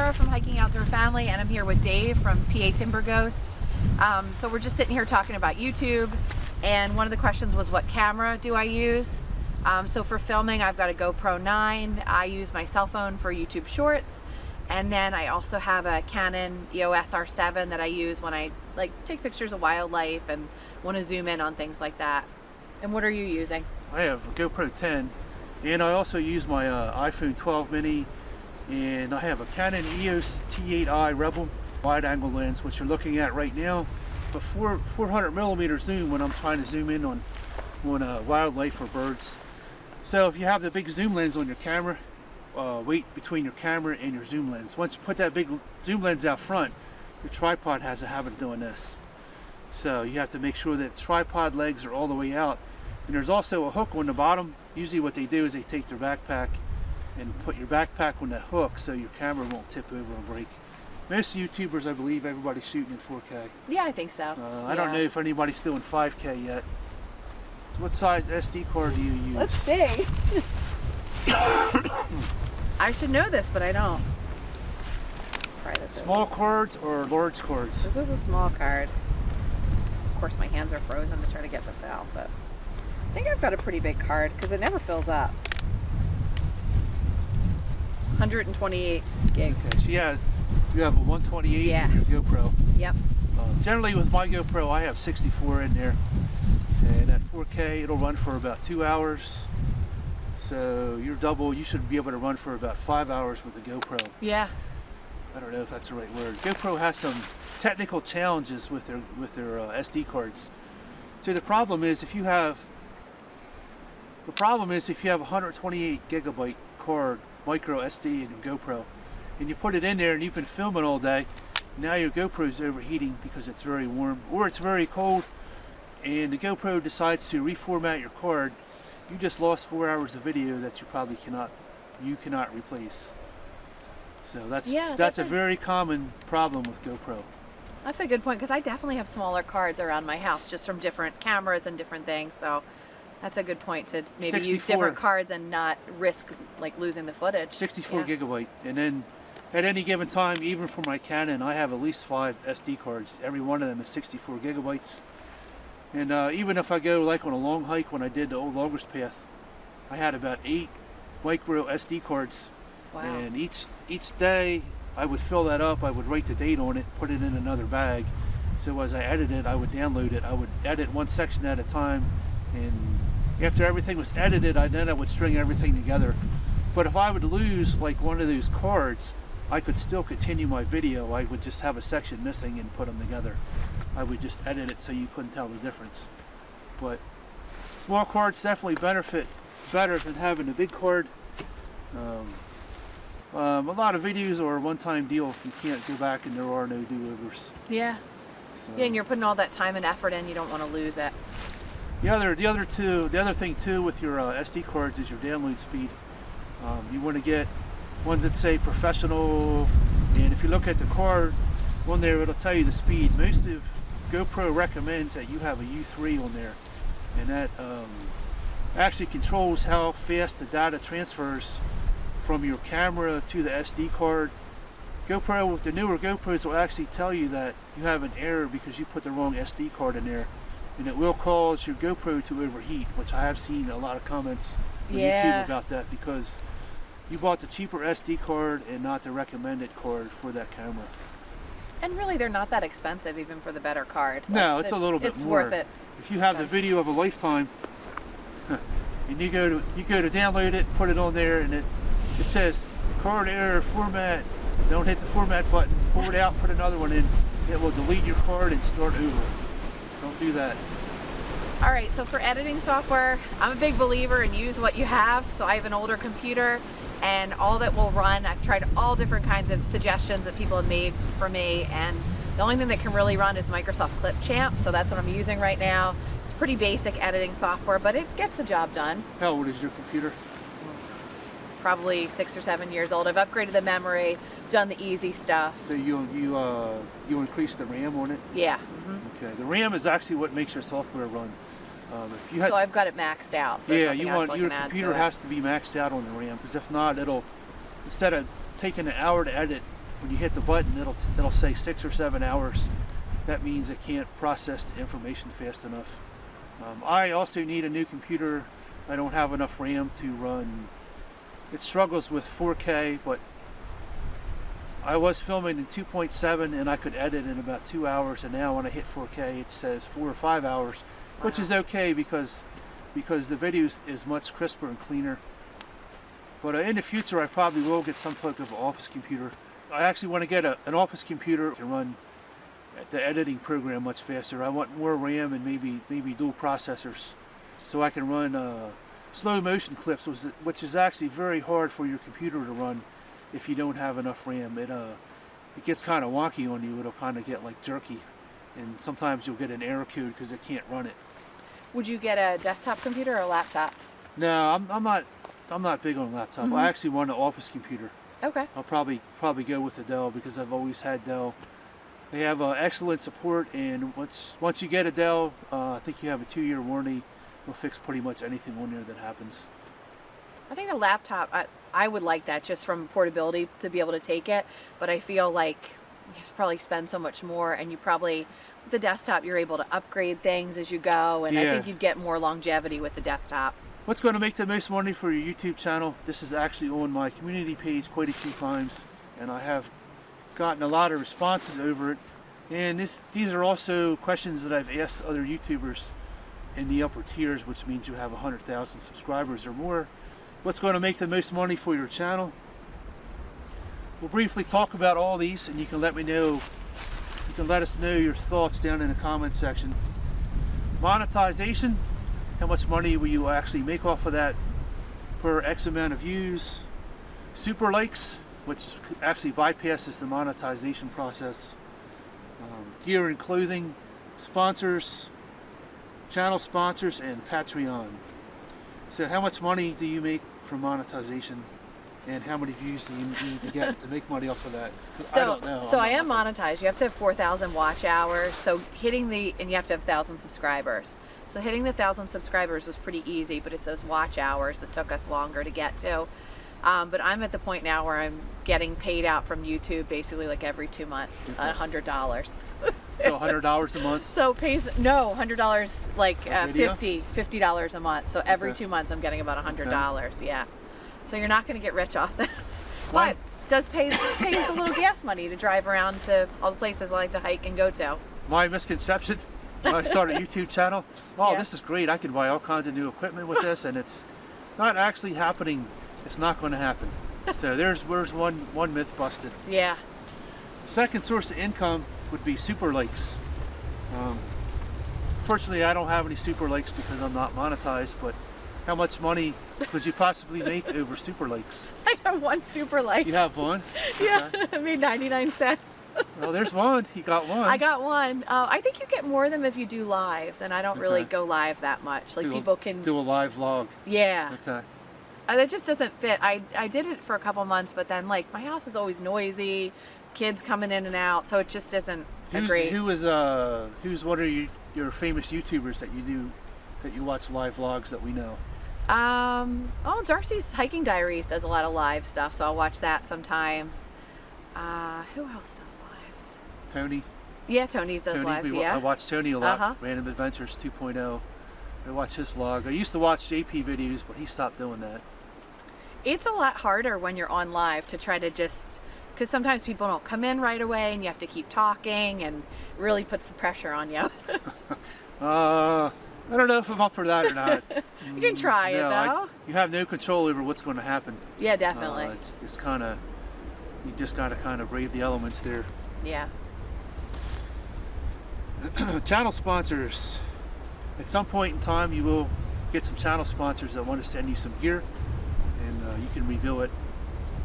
Sarah from Hiking Outdoor Family, and I'm here with Dave from PA Timber Ghost. So we're just sitting here talking about YouTube, and one of the questions was, what camera do I use? So for filming, I've got a GoPro 9. I use my cell phone for YouTube Shorts, and then I also have a Canon EOS R7 that I use when I take pictures of wildlife and want to zoom in on things like that. And what are you using? I have a GoPro 10, and I also use my iPhone 12 mini, and I have a Canon EOS T8i Rebel wide angle lens, which you're looking at right now. A 400 millimeter zoom when I'm trying to zoom in on wildlife or birds. So if you have the big zoom lens on your camera, wait between your camera and your zoom lens. Once you put that big zoom lens out front, your tripod has a habit of doing this. So you have to make sure that tripod legs are all the way out. And there's also a hook on the bottom. Usually what they do is they take their backpack and put your backpack on that hook so your camera won't tip over and break. Most YouTubers, I believe, everybody's shooting in 4K. Yeah, I think so. I don't know if anybody's still in 5K yet. What size SD card do you use? Let's see. I should know this, but I don't. Try this. Small cards or large cards? This is a small card. Of course, my hands are frozen to try to get this out, but I think I've got a pretty big card because it never fills up. 128 gig. Okay, so yeah, you have a 128 Yeah. in your GoPro. Yep. Generally with my GoPro, I have 64 in there, and at 4K it'll run for about 2 hours. So your double, you should be able to run for about 5 hours with the GoPro. Yeah. I don't know if that's the right word. GoPro has some technical challenges with their SD cards. So the problem is if you have a 128 gigabyte card, micro SD in your GoPro, and you put it in there and you've been filming all day, now your GoPro is overheating because it's very warm or it's very cold, and the GoPro decides to reformat your card. You just lost 4 hours of video that you probably cannot replace. So that's a very common problem with GoPro. That's a good point, because I definitely have smaller cards around my house just from different cameras and different things. So that's a good point to maybe use different cards and not risk losing the footage. 64 gigabyte, and then at any given time, even for my Canon, I have at least 5 SD cards. Every one of them is 64 gigabytes. And even if I go on a long hike, when I did the old Loggers Path, I had about 8 micro SD cards. Wow. And each day I would fill that up, I would write the date on it, put it in another bag. So as I edited, I would download it. I would edit one section at a time, and after everything was edited, I would string everything together. But if I would lose one of those cards, I could still continue my video. I would just have a section missing and put them together. I would just edit it so you couldn't tell the difference. But small cards definitely benefit better than having a big card. A lot of videos are a one-time deal. You can't go back, and there are no do-overs. Yeah. So, Yeah, and you're putting all that time and effort in. You don't want to lose it. The other thing too with your SD cards is your download speed. You want to get ones that say professional, and if you look at the card on there, it'll tell you the speed. Most of GoPro recommends that you have a U3 on there, and that actually controls how fast the data transfers from your camera to the SD card. GoPro, with the newer GoPros, will actually tell you that you have an error because you put the wrong SD card in there, and it will cause your GoPro to overheat, which I have seen a lot of comments on YouTube about that, because you bought the cheaper SD card and not the recommended card for that camera. And really, they're not that expensive, even for the better card. No, it's a little bit it's more. It's worth it. If you have the video of a lifetime, and you go to download it, put it on there, and it says card error, format. Don't hit the format button. Pull it out, put another one in. It will delete your card and start over. Don't do that. All right, so for editing software, I'm a big believer in use what you have. So I have an older computer, and all that will run, I've tried all different kinds of suggestions that people have made for me, and the only thing that can really run is Microsoft Clipchamp, so that's what I'm using right now. It's pretty basic editing software, but it gets the job done. How old is your computer? Probably 6 or 7 years old. I've upgraded the memory, done the easy stuff. So you increased the RAM on it? Yeah. Mm-hmm. Okay. The RAM is actually what makes your software run. So I've got it maxed out. So yeah, your computer has to be maxed out on the RAM, because if not, it'll, instead of taking an hour to edit when you hit the button, it'll say 6 or 7 hours. That means it can't process the information fast enough. I also need a new computer. I don't have enough RAM to run. It struggles with 4K, but I was filming in 2.7 and I could edit in about 2 hours, and now when I hit 4K it says 4 or 5 hours, which is okay because the video is much crisper and cleaner. But in the future I probably will get some type of office computer. I actually want to get an office computer to run the editing program much faster. I want more RAM and maybe dual processors, so I can run slow motion clips, which is actually very hard for your computer to run if you don't have enough RAM. It gets kind of wonky on you. It'll kind of get like jerky, and sometimes you'll get an error code because it can't run it. Would you get a desktop computer or a laptop? No, I'm not big on laptop. I actually want an office computer. Okay. I'll probably go with the Dell because I've always had Dell. They have excellent support, and once you get a Dell, I think you have a 2-year warranty. They'll fix pretty much anything on there that happens. I think a laptop, I would like that just from portability to be able to take it, but I feel like you have to probably spend so much more, and you probably, with the desktop, you're able to upgrade things as you go, and I think you'd get more longevity with the desktop. What's going to make the most money for your YouTube channel? This is actually on my community page quite a few times, and I have gotten a lot of responses over it. And these are also questions that I've asked other YouTubers in the upper tiers, which means you have 100,000 subscribers or more. What's going to make the most money for your channel? We'll briefly talk about all these, and you can let us know your thoughts down in the comment section. Monetization, how much money will you actually make off of that per X amount of views? Super likes, which actually bypasses the monetization process. Gear and clothing, sponsors, channel sponsors, and Patreon. So how much money do you make from monetization, and how many views do you need to get to make money off of that? I don't know. So I am monetized. You have to have 4,000 watch hours. So and you have to have 1,000 subscribers. So hitting the 1,000 subscribers was pretty easy, but it's those watch hours that took us longer to get to. But I'm at the point now where I'm getting paid out from YouTube basically like every 2 months, $100. So $100 a month? So $100 like video? $50 a month. So every 2 months I'm getting about $100. Yeah. So you're not going to get rich off this, but does pays a little gas money to drive around to all the places I like to hike and go to. My misconception when I started a YouTube channel, this is great. I can buy all kinds of new equipment with this, and it's not actually happening. It's not going to happen. So there's one myth busted. Yeah. Second source of income would be super likes. Fortunately, I don't have any super likes because I'm not monetized, but how much money could you possibly make over super likes? I have one super like. You have one? Yeah, Okay. I made 99 cents. Well, there's one. You got one. I got one. I think you get more of them if you do lives, and I don't really go live that much. Like people can do a live vlog. Yeah. Okay. That just doesn't fit. I did it for a couple months, but then like my house is always noisy, kids coming in and out, so it just isn't great. Who's one of your famous YouTubers that you watch live vlogs that we know? Darcy's Hiking Diaries does a lot of live stuff, so I'll watch that sometimes. Who else does lives? Tony. Yeah, Tony does lives. Yeah. I watch Tony a lot. Random Adventures 2.0. I watch his vlog. I used to watch JP videos, but he stopped doing that. It's a lot harder when you're on live to try to because sometimes people don't come in right away and you have to keep talking, and really puts the pressure on you. I don't know if I'm up for that or not. You can try it though. You have no control over what's going to happen. Yeah, definitely. It's kind of, you just got to kind of brave the elements there. Yeah. Channel sponsors. At some point in time, you will get some channel sponsors that want to send you some gear, and you can review it.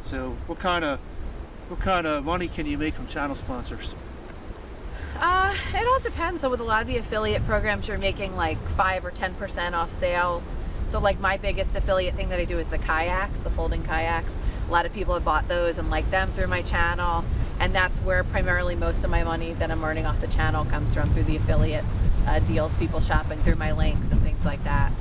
So, what kind of money can you make from channel sponsors? It all depends. So with a lot of the affiliate programs, you're making like 5 or 10% off sales. So like my biggest affiliate thing that I do is the kayaks, the folding kayaks. A lot of people have bought those and like them through my channel, and that's where primarily most of my money that I'm earning off the channel comes from, through the affiliate deals, people shopping through my links and things like that.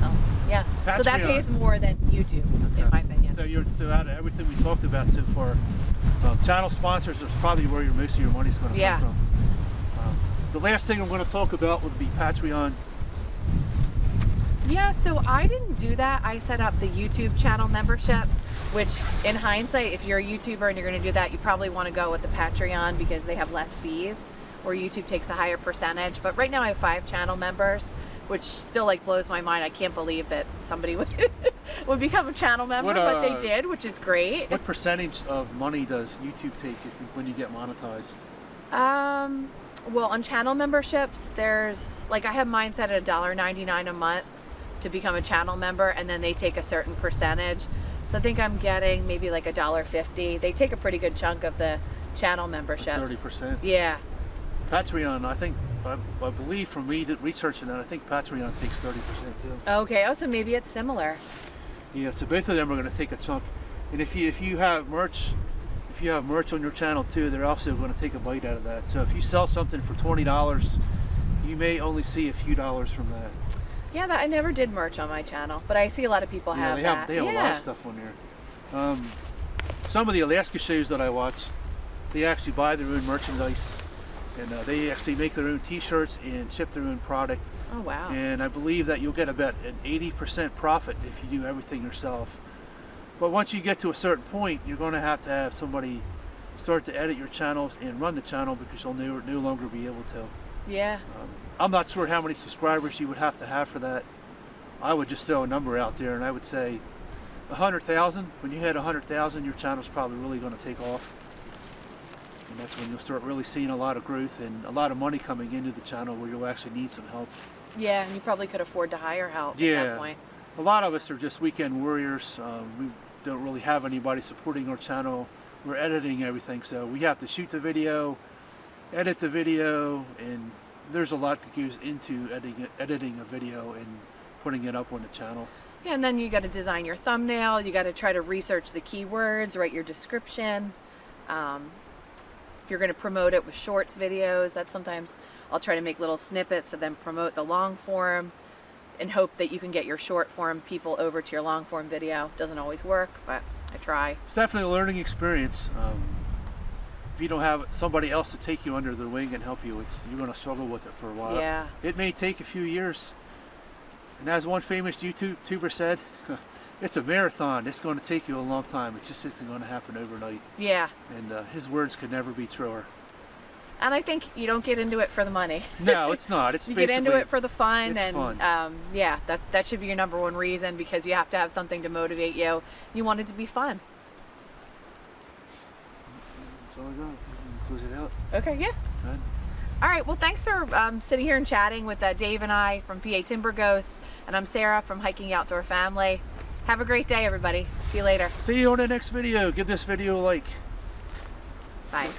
So yeah, Patreon. So that pays more than YouTube, in my opinion. So out of everything we talked about so far, Channel sponsors is probably where most of your money's going to Yeah. come from. The last thing I'm going to talk about would be Patreon. Yeah, so I didn't do that. I set up the YouTube channel membership, which in hindsight, if you're a YouTuber and you're going to do that, you probably want to go with the Patreon because they have less fees, or YouTube takes a higher percentage. But right now I have 5 channel members, which still like blows my mind. I can't believe that somebody would would become a channel member, but they did, which is great. What percentage of money does YouTube take when you get monetized? Well, on channel memberships, there's like I have mine set at $1.99 a month to become a channel member, and then they take a certain percentage. So I think I'm getting maybe like $1.50. They take a pretty good chunk of the channel memberships. 30%. Yeah. Patreon, I believe from researching that, I think Patreon takes 30% too. Okay. Oh, so maybe it's similar. Yeah, so both of them are going to take a chunk. And if you have merch, on your channel too, they're also going to take a bite out of that. So if you sell something for $20, you may only see a few dollars from that. Yeah, I never did merch on my channel, but I see a lot of people have that. They have a lot of stuff on there. Some of the Alaska shows that I watch, they actually buy their own merchandise, and they actually make their own T-shirts and ship their own product. Oh wow. And I believe that you'll get about an 80% profit if you do everything yourself. But once you get to a certain point, you're going to have somebody start to edit your channels and run the channel because you'll no longer be able to. Yeah. I'm not sure how many subscribers you would have to have for that. I would just throw a number out there, and I would say 100,000. When you hit 100,000, your channel's probably really going to take off. And that's when you'll start really seeing a lot of growth and a lot of money coming into the channel where you'll actually need some help. Yeah, and you probably could afford to hire help at that point. A lot of us are just weekend warriors. We don't really have anybody supporting our channel. We're editing everything, so we have to shoot the video, edit the video, and there's a lot that goes into editing a video and putting it up on the channel. Yeah, and then you got to design your thumbnail. You got to try to research the keywords, write your description. If you're going to promote it with shorts videos, that sometimes I'll try to make little snippets and then promote the long form and hope that you can get your short form people over to your long form video. Doesn't always work, but I try. It's definitely a learning experience. If you don't have somebody else to take you under their wing and help you, you're going to struggle with it for a while. Yeah. It may take a few years. And as one famous YouTuber said, it's a marathon. It's going to take you a long time. It just isn't going to happen overnight. Yeah. And his words could never be truer. And I think you don't get into it for the money. No, it's not. It's you get into it for the fun, it's and fun. Yeah, that should be your number one reason, because you have to have something to motivate you. You want it to be fun. That's all I got. Close it out. Okay, yeah. Good. All right, well, thanks for sitting here and chatting with Dave and I from PA Timber Ghost, and I'm Sarah from Hiking Outdoor Family. Have a great day, everybody. See you later. See you on the next video. Give this video a like. Bye.